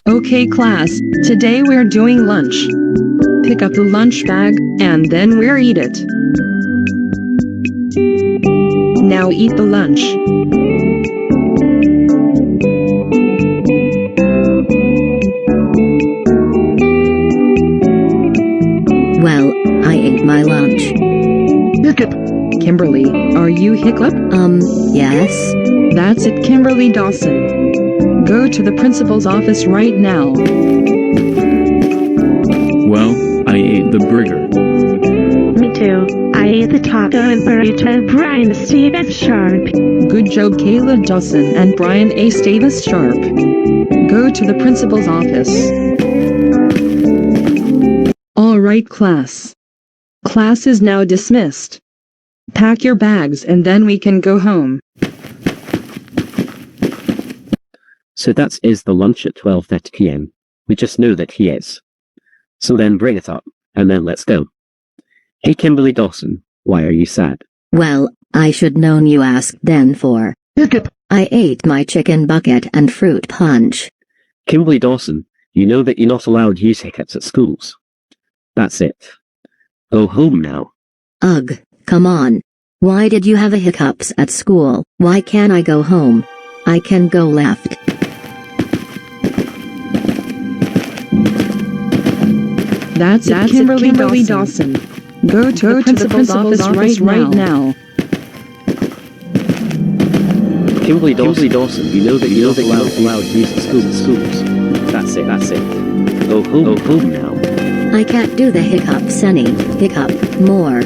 Okay class, today we're doing lunch. Pick up the lunch bag, and then we'll eat it. Now eat the lunch. Well, I ate my lunch. Hiccup. Kimberly, are you Hiccup? Yes? That's it, Kimberly Dawson. Go to the principal's office right now. Well, I ate the burger. Me too. I ate the taco and burrito. Brian Stevens Sharp. Good job, Kayla Dawson and Brian A. Davis Sharp. Go to the principal's office. All right, class. Class is now dismissed. Pack your bags and then we can go home. So that is the lunch at 12:30 p.m. We just know that he is. So then bring it up, and then let's go. Hey Kimberly Dawson, why are you sad? Well, I should known you asked then for. Hiccup. I ate my chicken bucket and fruit punch. Kimberly Dawson, you know that you're not allowed to use hiccups at schools. That's it. Go home now. Ugh, come on. Why did you have a hiccups at school? Why can't I go home? I can go left. That's it, Kimberly Dawson. Go to the principal's office right now. Kimberly Dawson, you know that you're not allowed to use the schools. That's it. Go home now. I can't do the hiccups any. Hiccup, more.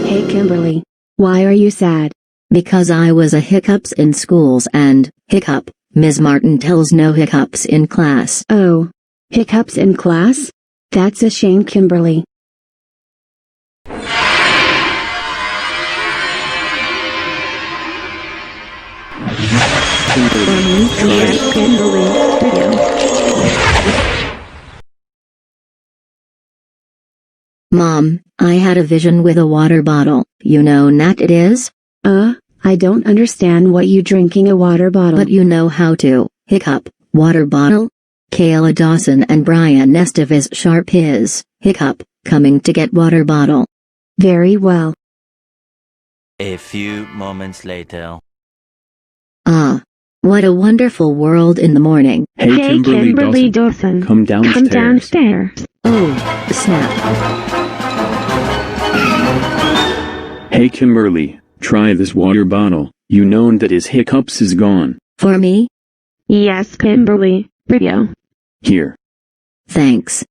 Hey Kimberly. Why are you sad? Because I was a hiccups in schools and, hiccup, Ms. Martin tells no hiccups in class. Oh. Hiccups in class? That's a shame, Kimberly. Mom, I had a vision with a water bottle. You know what it is? I don't understand what you drinking a water bottle. But you know how to. Hiccup, water bottle? Kayla Dawson and Brian Estevez Sharp is, hiccup, coming to get water bottle. Very well. A few moments later. Ah. What a wonderful world in the morning. Hey Kimberly Dawson. Come downstairs. Oh, snap. Hey Kimberly, try this water bottle. You know that his hiccups is gone. For me? Yes, Kimberly. Video. Here. Thanks.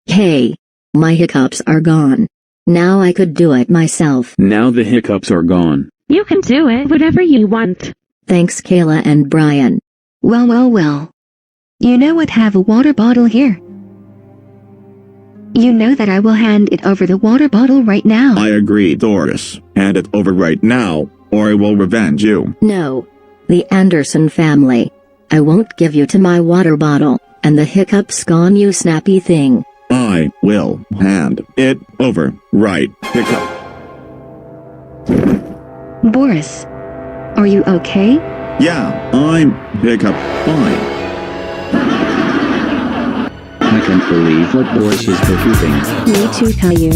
Hey. My hiccups are gone. Now I could do it myself. Now the hiccups are gone. You can do it whatever you want. Thanks Kayla and Brian. Well. You know what, have a water bottle here. You know that I will hand it over the water bottle right now. I agree, Doris. Hand it over right now, or I will revenge you. No. The Anderson family. I won't give you to my water bottle, and the hiccups gone you snappy thing. I will hand it over right. Hiccup. Boris, are you okay? Yeah, I'm Hiccup fine. I can't believe what Boris is producing. Me too, Caillou.